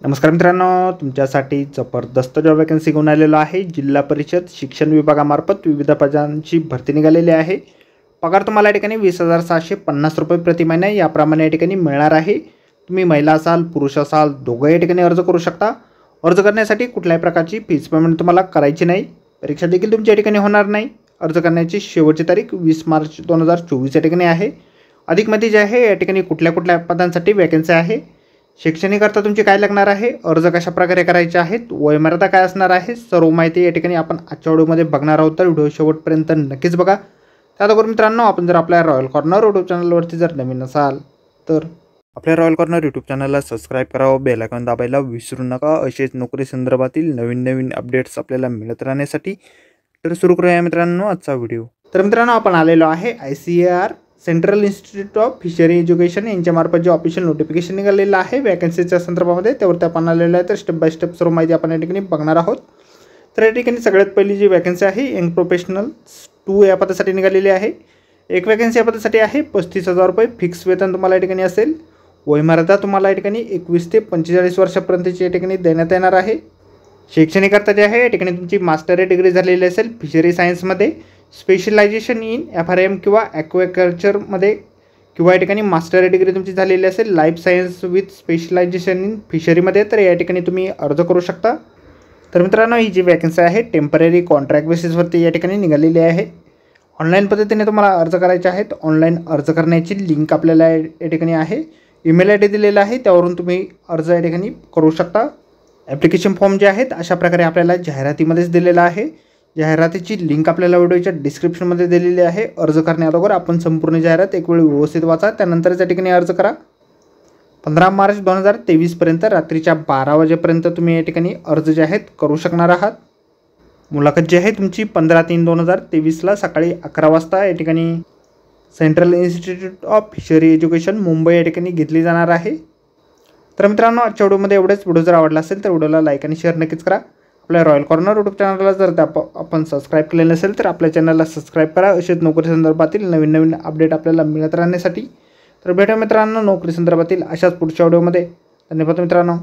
नमस्कार मित्रांनो, तुमच्यासाठी जबरदस्त जॉब वॅकन्सी घेऊन आलेलो आहे। जिल्हा परिषद शिक्षण विभागामार्फत विविध पदांची भरती निघालेली आहे। पगार तुम्हाला या ठिकाणी 20,750 रुपये प्रति महिना याप्रमाणे या ठिकाणी मिळणार आहे। तुम्ही महिला असाल पुरुष असाल दोघे या ठिकाणी अर्ज करू शकता। अर्ज करण्यासाठी कुठल्याही प्रकारची फीस पेमेंट तुम्हाला करायची नाही। परीक्षा देखील तुमच्या ठिकाणी होणार नाही। अर्ज करण्याची शेवटची तारीख 20 मार्च 2024 या ठिकाणी आहे। अधिक माहिती जी आहे या ठिकाणी कुठल्या पदांसाठी वॅकन्सी आहे, शैक्षणिक अर्थ तुमची काय लागणार आहे, अर्ज कशा प्रकारे करायचे आहेत, वयोमर्यादा काय असणार आहे, सर्व माहिती या ठिकाणी आपण आजच्या व्हिडिओमध्ये बघणार आहोत। तर व्हिडिओ शेवटपर्यंत नक्कीच बघा। त्याचबरोबर मित्रांनो, आपण जर आपल्या रॉयल कॉर्नर यूट्यूब चॅनलवरती जर नवीन असाल तर आपल्या रॉयल कॉर्नर यूट्यूब चॅनलला सबस्क्राईब करावं, बेल आयकॉन दाबायला विसरू नका। असेच नोकरी संदर्भातील नवीन अपडेट्स आपल्याला मिळत राहण्यासाठी। तर सुरू करूया मित्रांनो आजचा व्हिडिओ। तर मित्रांनो, आपण आलेलो आहे ICAR central institute of fishery education यांच्यामार्फत जे ऑफिशियल नोटिफिकेशन निघालेलं आहे वॅकन्सीच्या संदर्भामध्ये, त्यावरती आपण आलेलं आहे। तर स्टेप बाय स्टेप सर्व माहिती आपण या ठिकाणी बघणार आहोत। तर या ठिकाणी सगळ्यात पहिली जी वॅकन्सी आहे यंग प्रोफेशनल 2 या पदासाठी निघालेली आहे। एक वॅकन्सी या पदासाठी आहे। 35,000 रुपये फिक्स वेतन तुम्हाला या ठिकाणी असेल। वयोमर्यादा तुम्हाला या ठिकाणी 21 ते 45 वर्षापर्यंतची या ठिकाणी देण्यात येणार आहे। शैक्षणिक अर्थ जे आहे या ठिकाणी तुमची मास्टर डिग्री झालेली असेल फिशरी सायन्समध्ये, स्पेशलायझेशन इन FRM किंवा ॲक्वाकल्चरमध्ये, किंवा या ठिकाणी मास्टर डिग्री तुमची झालेली असेल life science with specialization in फिशरीमध्ये, तर या ठिकाणी तुम्ही अर्ज करू शकता। तर मित्रांनो, ही जी वॅकन्सी आहे टेम्पररी कॉन्ट्रॅक्ट बेसिसवरती या ठिकाणी निघालेली आहे। ऑनलाईन पद्धतीने तुम्हाला अर्ज करायचे आहेत। ऑनलाईन अर्ज करण्याची लिंक आपल्याला या ठिकाणी आहे, ईमेल ID दिलेला आहे, त्यावरून तुम्ही अर्ज या ठिकाणी करू शकता। ॲप्लिकेशन फॉर्म जे आहेत अशा प्रकारे आपल्याला जाहिरातीमध्येच दिलेला आहे। जाहिरातीची लिंक आपल्याला व्हिडिओच्या डिस्क्रिप्शनमध्ये दिलेली आहे। अर्ज करण्याअगोदर आपण संपूर्ण जाहिरात एक वेळ व्यवस्थित वाचा, त्यानंतरच या ठिकाणी अर्ज करा। 15 मार्च 2023 पर्यंत रात्रीच्या 12 वाजेपर्यंत तुम्ही या ठिकाणी अर्ज जे आहेत करू शकणार आहात। मुलाखत जी आहे तुमची 15/3/2023 ला सकाळी 11 वाजता या ठिकाणी central institute of fishery education Mumbai या ठिकाणी घेतली जाणार आहे। तर मित्रांनो, आजच्या व्हिडिओमध्ये एवढेच। व्हिडिओ जर आवडला असेल तर व्हिडिओला लाईक आणि शेअर नक्कीच करा। आपल्या रॉयल कॉर्नर यूट्यूब चॅनलला जर आपण सबस्क्राईब केले नसेल तर आपल्या चॅनलला सबस्क्राईब करा। असेच नोकरी संदर्भातील नवीन अपडेट आपल्याला मिळत राहण्यासाठी। तर भेटूया मित्रांनो नोकरी संदर्भातील अशाच पुढच्या व्हिडिओमध्ये। धन्यवाद मित्रांनो।